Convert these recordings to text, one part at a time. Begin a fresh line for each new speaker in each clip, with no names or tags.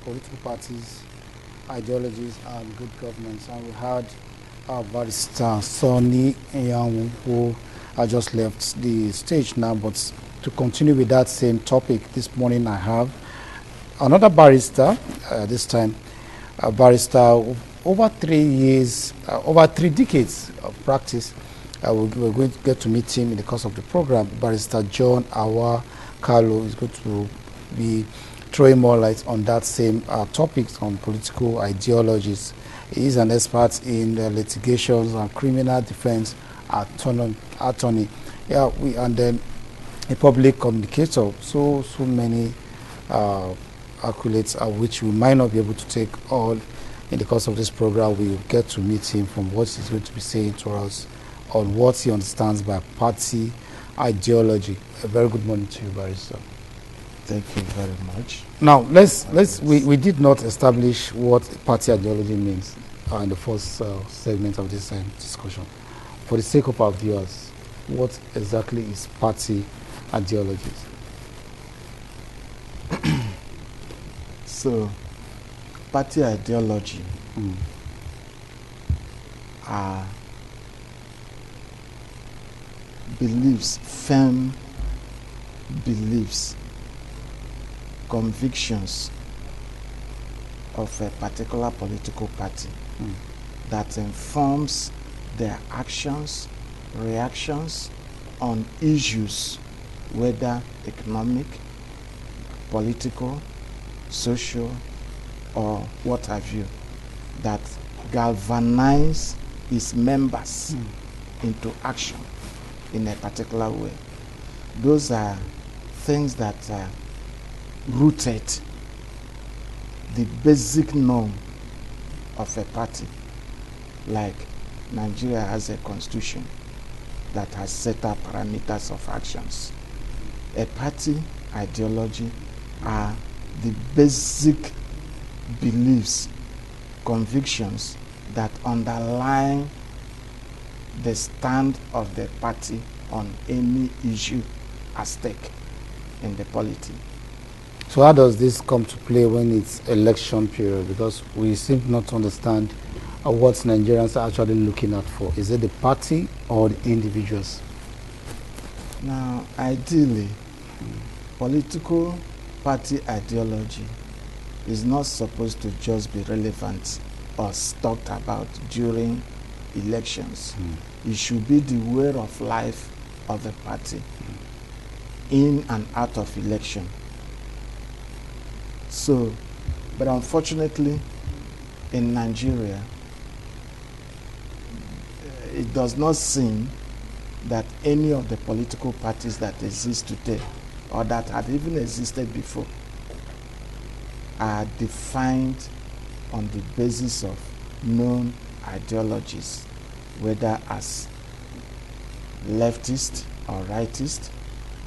political parties, ideologies, and good governance. And we had Barrister Sonny Eyanwu, who I just left the stage now, but to continue with that same topic, this morning I have another barrister, this time a barrister over 3 years, over 3 decades of practice. We're going to get to meet him in the course of the program. Barrister John Awa Carlo is going to be throwing more light on that same topics on political ideologies. He is an expert in litigations and criminal defense attorney. Yeah, and then a public communicator. So many accolades, which we might not be able to take all in the course of this program. We will get to meet him from what he's going to be saying to us on what he understands by party ideology. A very good morning to you, Barrister.
Thank you very much.
Now, we did not establish what party ideology means in the first segment of this discussion. For the sake of our viewers, what exactly is party ideologies?
So, party ideology are beliefs, firm beliefs, convictions of a particular political party that informs their actions, reactions on issues, whether economic, political, social, or what have you, that galvanize its members into action in a particular way. Those are things that are rooted the basic norm of a party. Like Nigeria has a constitution that has set up parameters of actions. A party ideology are the basic beliefs, convictions that underlie the stand of the party on any issue at stake in the polity.
So how does this come to play when it's election period? Because we seem not to understand what Nigerians are actually looking at for. Is it the party or the individuals?
Now, ideally, political party ideology is not supposed to just be relevant or talked about during elections. It should be the way of life of the party in and out of election. So, but unfortunately, in Nigeria, it does not seem that any of the political parties that exist today or that had even existed before are defined on the basis of known ideologies, whether as leftist or rightist,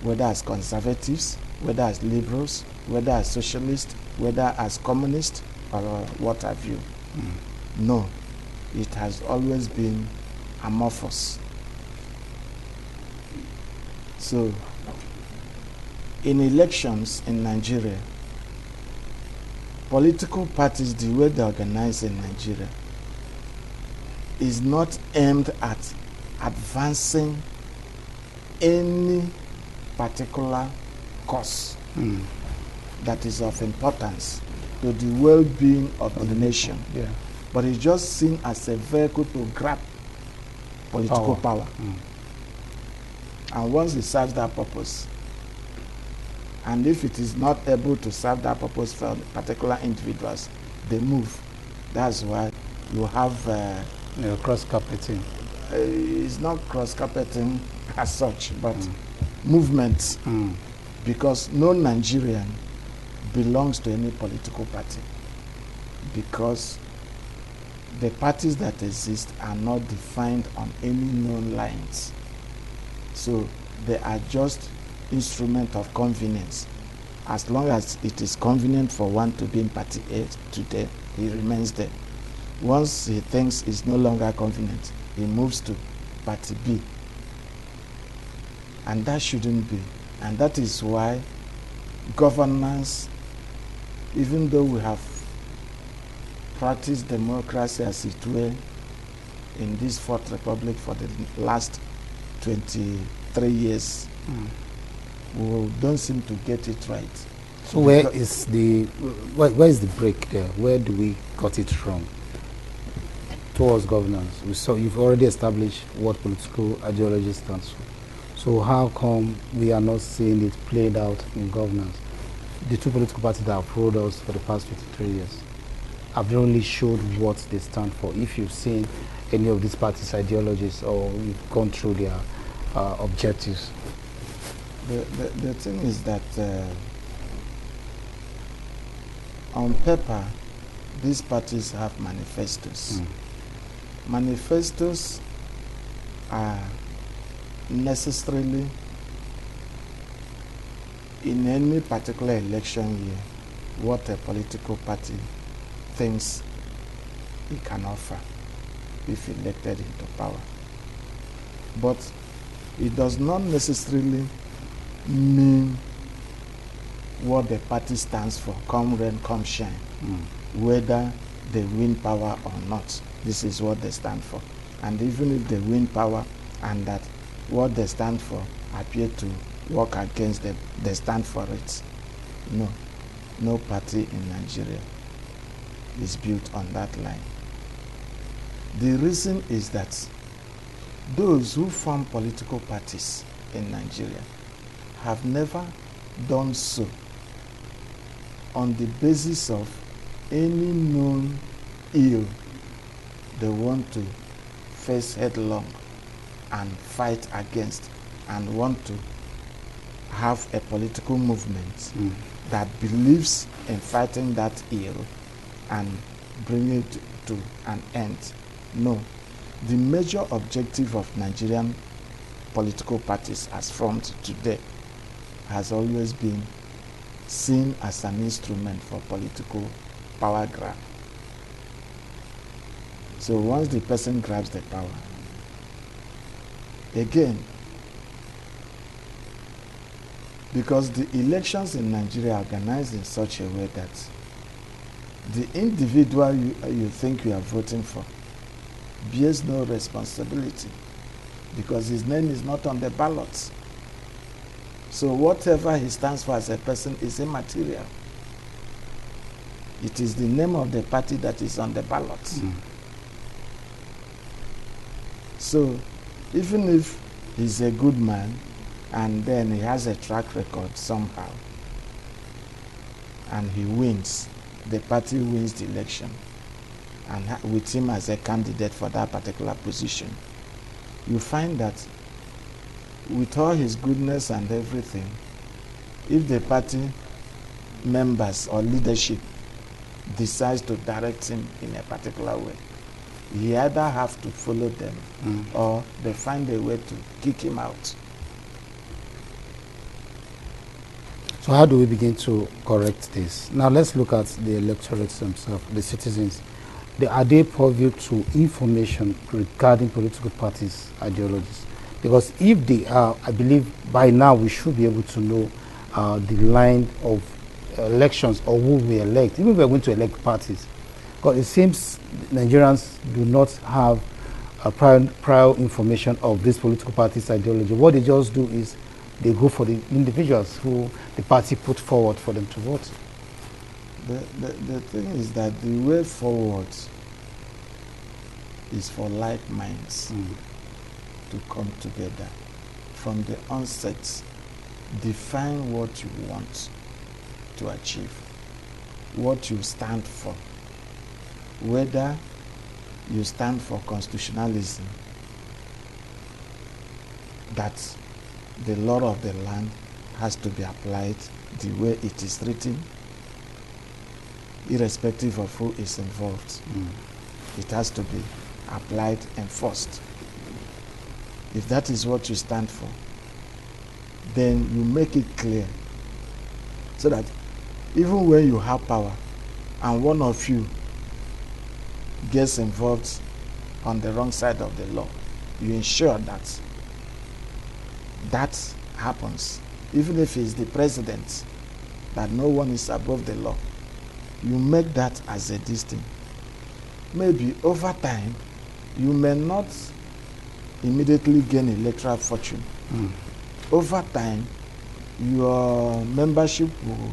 whether as conservatives, whether as liberals, whether as socialists, whether as communists, or what have you. No, it has always been amorphous. So, in elections in Nigeria, political parties, the way they organize in Nigeria, is not aimed at advancing any particular cause that is of importance to the well-being of the nation.
Yeah.
But it's just seen as a vehicle to grab political power. And once it serves that purpose, and if it is not able to serve that purpose for particular individuals, they move. That's why you have
cross-carpeting.
It's not cross-carpeting as such, but movements. Because no Nigerian belongs to any political party, because the parties that exist are not defined on any known lines. So they are just instrument of convenience. As long as it is convenient for one to be in party A today, he remains there. Once he thinks it's no longer convenient, he moves to party B. And that shouldn't be. And that is why governance even though we have practiced democracy as it were in this Fourth Republic for the last 23 years, we don't seem to get it right.
So where is the break there? Where do we got it wrong towards governance? We saw you've already established what political ideology stands for. So how come we are not seeing it played out in governance? The two political parties that have ruled us for the past 53 years have only showed what they stand for. If you've seen any of these parties' ideologies or you've gone through their objectives.
The thing is that on paper, these parties have manifestos. Manifestos are necessarily, in any particular election year, what a political party thinks it can offer if elected into power. But it does not necessarily mean what the party stands for, come rain, come shine, whether they win power or not. This is what they stand for. And even if they win power and that what they stand for appear to work against them, they stand for it. No party in Nigeria is built on that line. The reason is that those who form political parties in Nigeria have never done so on the basis of any known ill they want to face headlong and fight against, and want to have a political movement that believes in fighting that ill and bringing it to an end. No. The major objective of Nigerian political parties as formed today has always been seen as an instrument for political power grab. So once the person grabs the power, again, because the elections in Nigeria are organized in such a way that the individual you think you are voting for bears no responsibility because his name is not on the ballot. So whatever he stands for as a person is immaterial. It is the name of the party that is on the ballot. So even if he's a good man and then he has a track record somehow and he wins, the party wins the election and with him as a candidate for that particular position, you find that with all his goodness and everything, if the party members or leadership decides to direct him in a particular way, he either have to follow them or they find a way to kick him out.
So how do we begin to correct this? Now let's look at the electorates themselves, the citizens. Are they privy to information regarding political parties' ideologies? Because if they are, I believe by now we should be able to know the line of elections or who we elect, even if we're going to elect parties. Because it seems Nigerians do not have prior information of this political party's ideology. What they just do is they go for the individuals who the party put forward for them to vote.
The thing is that the way forward is for like minds to come together. From the onset, define what you want to achieve, what you stand for, whether you stand for constitutionalism, that the law of the land has to be applied the way it is written, irrespective of who is involved. It has to be applied, enforced. If that is what you stand for, then you make it clear so that even when you have power and one of you gets involved on the wrong side of the law, you ensure that that happens. Even if he's the president, that no one is above the law. You make that as a distinct. Maybe over time, you may not immediately gain electoral fortune. Over time, your membership will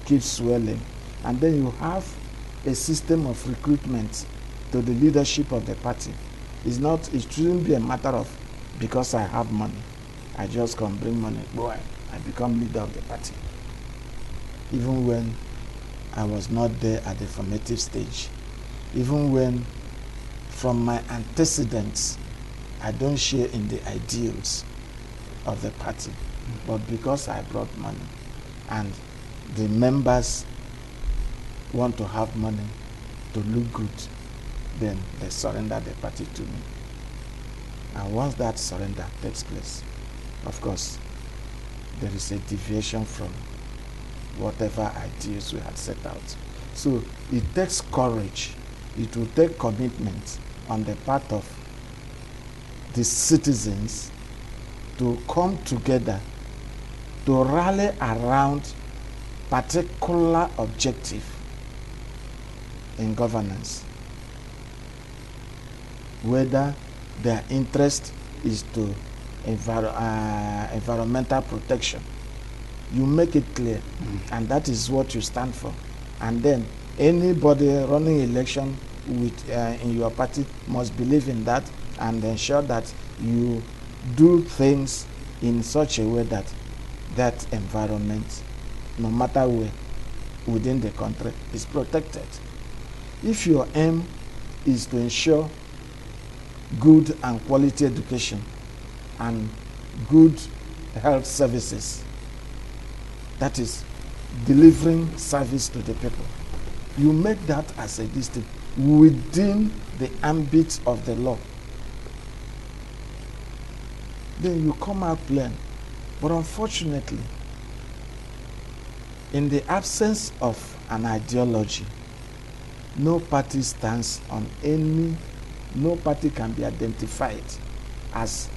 keep swelling, and then you have a system of recruitment to the leadership of the party. It shouldn't be a matter of because I have money, I just come bring money, boy, I become leader of the party. Even when I was not there at the formative stage, even when from my antecedents I don't share in the ideals of the party, but because I brought money and the members want to have money to look good, then they surrender the party to me. And once that surrender takes place, of course, there is a deviation from whatever ideas we had set out. So it takes courage, it will take commitment on the part of the citizens to come together to rally around particular objective in governance, whether their interest is to environmental protection. You make it clear, and that is what you stand for. And then anybody running election with in your party must believe in that and ensure that you do things in such a way that that environment, no matter where within the country, is protected. If your aim is to ensure good and quality education and good health services, that is delivering service to the people, you make that as a district within the ambit of the law. Then you come out plain. But unfortunately, in the absence of an ideology, no party stands on no party can be identified as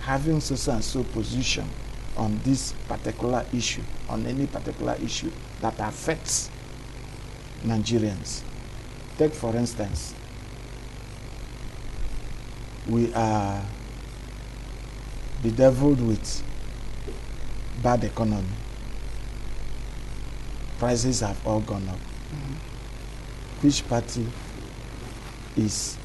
having so and so position on this particular issue, on any particular issue that affects Nigerians. Take for instance, we are bedeviled with bad economy. Prices have all gone up. Which party is,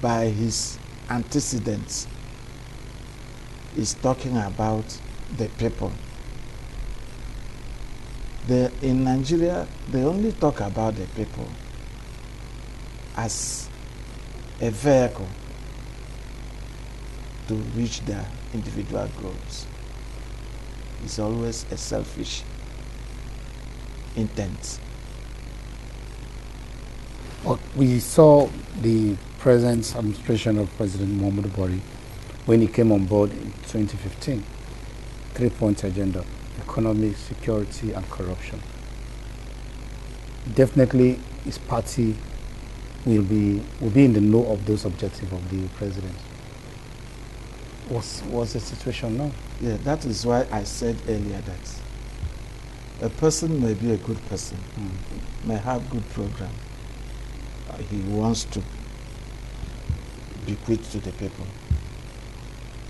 by his antecedents, is talking about the people? In Nigeria, they only talk about the people as a vehicle to reach their individual goals. It's always a selfish intent.
We saw the present administration of President Muhammadu Buhari when he came on board in 2015. 3-point agenda: economy, security, and corruption. Definitely, his party will be in the know of those objectives of the president. What's the situation now?
Yeah, that is why I said earlier that a person may be a good person, may have good program. He wants to bequeath to the people.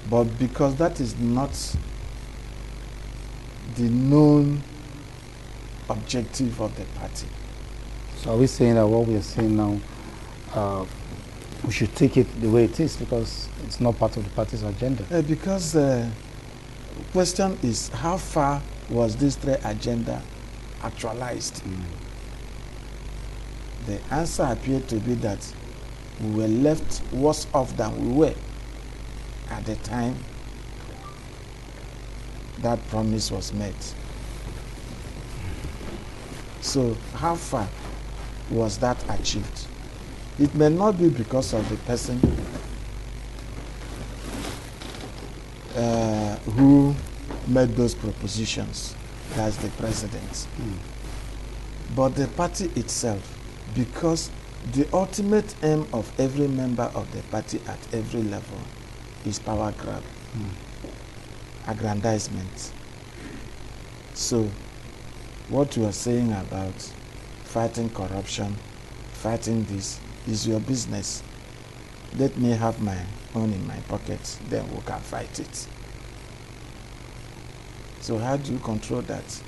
But because that is not the known objective of the party.
So are we saying that what we are saying now, we should take it the way it is because it's not part of the party's agenda?
Because the question is, how far was this agenda actualized? The answer appeared to be that we were left worse off than we were at the time that promise was made. So how far was that achieved? It may not be because of the person who made those propositions, that's the president, but the party itself, because the ultimate aim of every member of the party at every level is power grab, aggrandizement. So what you are saying about fighting corruption, fighting this, is your business. Let me have my own in my pocket, then we can fight it. So how do you control that?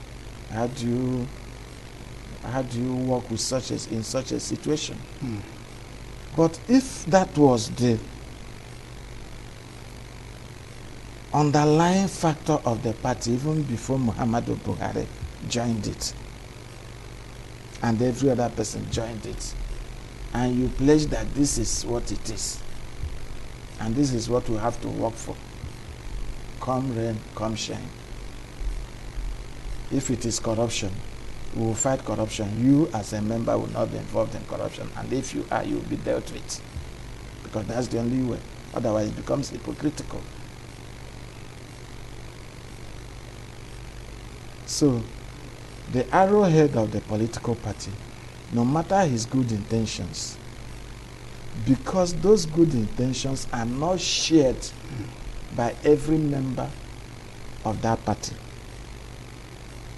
How do you work with in such a situation? But if that was the underlying factor of the party, even before Muhammadu Buhari joined it, and every other person joined it, and you pledge that this is what it is, and this is what we have to work for, come rain, come shine. If it is corruption, we will fight corruption. You as a member will not be involved in corruption, and if you are, you will be dealt with, because that's the only way. Otherwise it becomes hypocritical. So the arrowhead of the political party, no matter his good intentions, because those good intentions are not shared by every member of that party,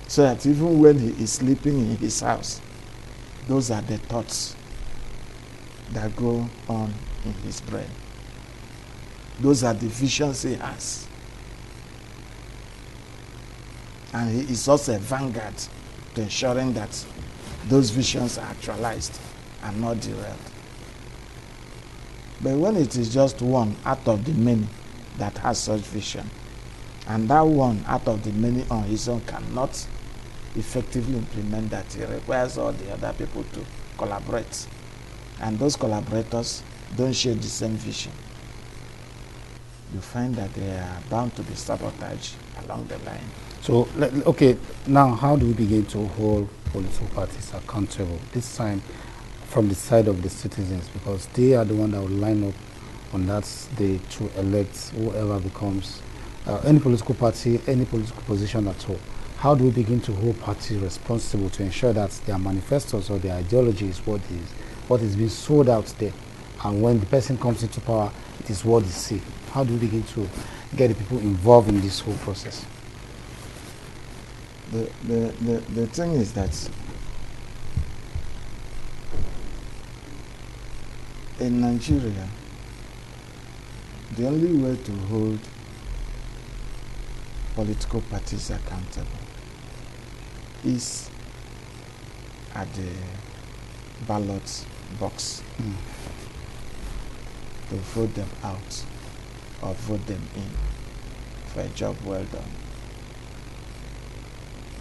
so that even when he is sleeping in his house, those are the thoughts that go on in his brain. Those are the visions he has. And he is also a vanguard to ensuring that those visions are actualized and not derailed. But when it is just one out of the many that has such vision, and that one out of the many on his own cannot effectively implement that, he requires all the other people to collaborate. And those collaborators don't share the same vision. You find that they are bound to be sabotage along the line.
So, okay, now how do we begin to hold political parties accountable? This time from the side of the citizens, because they are the one that will line up on that day to elect whoever becomes any political party, any political position at all. How do we begin to hold parties responsible to ensure that their manifestos or their ideology is what is being sold out there, and when the person comes into power, it is what they say? How do we begin to get the people involved in this whole process?
The thing is that in Nigeria, the only way to hold political parties accountable is at the ballot box, to vote them out or vote them in for a job well done.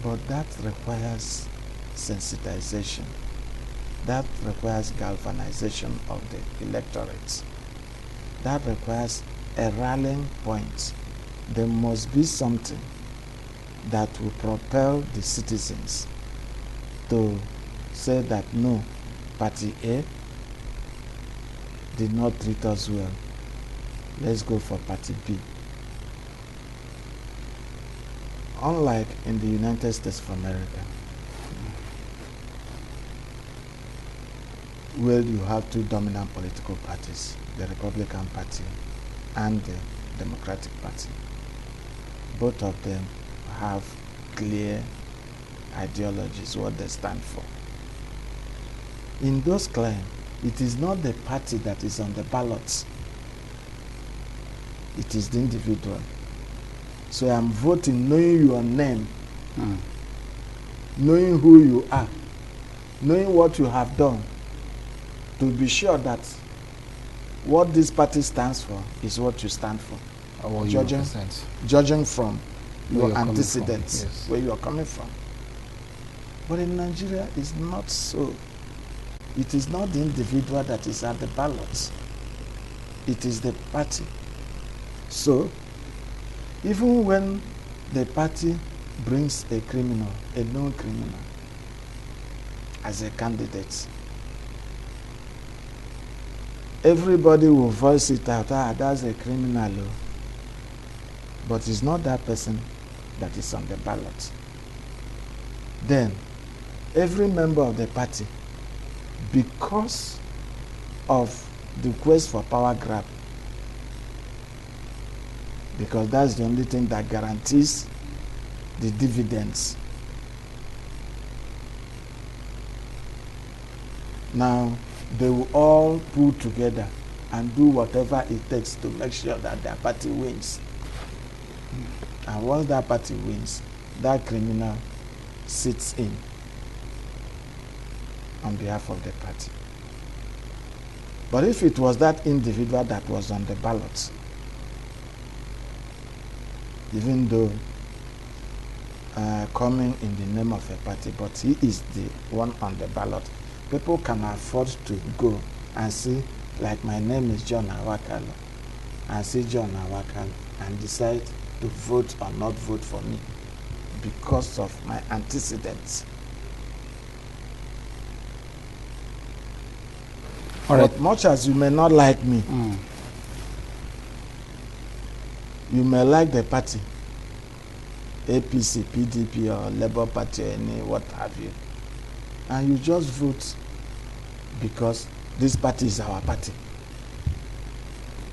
But that requires sensitization. That requires galvanization of the electorate. That requires a rallying point. There must be something that will propel the citizens to say that no, Party A did not treat us well. Let's go for Party B. Unlike in the United States of America, where you have two dominant political parties, the Republican Party and the Democratic Party. Both of them have clear ideologies, what they stand for. In those claims, it is not the party that is on the ballots. It is the individual. So I'm voting knowing your name, knowing who you are, knowing what you have done, to be sure that what this party stands for is what you stand for. Judging from your antecedents, yes, where you are coming from. But in Nigeria, it's not so. It is not the individual that is at the ballots. It is the party. So, even when the party brings a criminal, a known criminal, as a candidate, everybody will voice it out, that's a criminal. But it's not that person that is on the ballot. Then, every member of the party, because of the quest for power grab, because that's the only thing that guarantees the dividends Now, they will all pull together and do whatever it takes to make sure that their party wins. And once that party wins, that criminal sits in on behalf of the party. But if it was that individual that was on the ballot, even though coming in the name of a party, but he is the one on the ballot, people can afford to go and see, like my name is John Awakalo, and see John Awakalo and decide to vote or not vote for me because of my antecedents.
All right.
But much as you may not like me, you may like the party, APC, PDP, or Labour Party, or any what have you, and you just vote because this party is our party.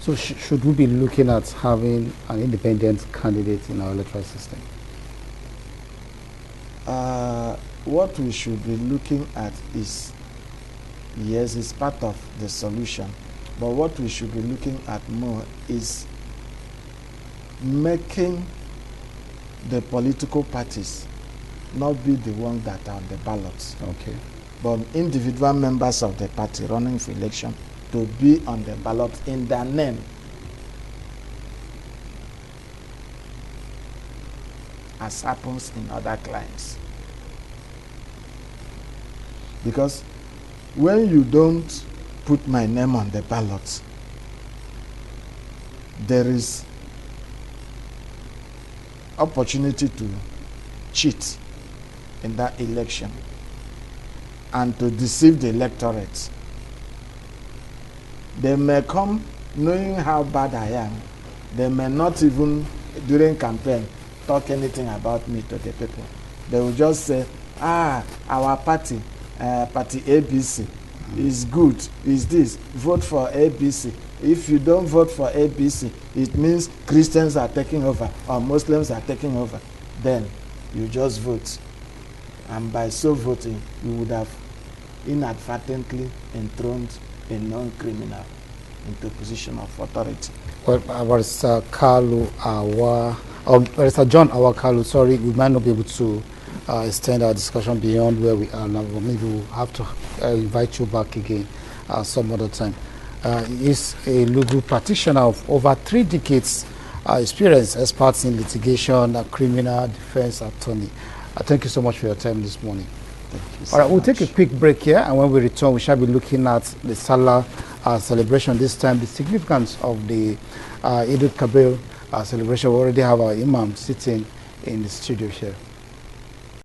So should we be looking at having an independent candidate in our electoral system?
What we should be looking at is, yes, it's part of the solution, but what we should be looking at more is making the political parties not be the ones that are on the ballots.
Okay.
But individual members of the party running for election to be on the ballot in their name. As happens in other climes. Because when you don't put my name on the ballot, there is opportunity to cheat in that election and to deceive the electorate. They may come knowing how bad I am. They may not even, during campaign, talk anything about me to the people. They will just say, our party, party ABC, is good, is this, vote for ABC. If you don't vote for ABC, it means Christians are taking over or Muslims are taking over. Then you just vote. And by so voting, you would have inadvertently enthroned a non-criminal into a position of authority.
Well, Barrister John Awakalu, sorry, we might not be able to extend our discussion beyond where we are now, but maybe we'll have to invite you back again some other time. He is a legal practitioner of over 3 decades experience, experts in litigation, criminal defense attorney. Thank you so much for your time this morning.
Thank you so
All right, we'll
much.
take a quick break here, and when we return, we shall be looking at the Salah celebration, this time the significance of the Eid al-Kabir celebration. We already have our Imam sitting in the studio here.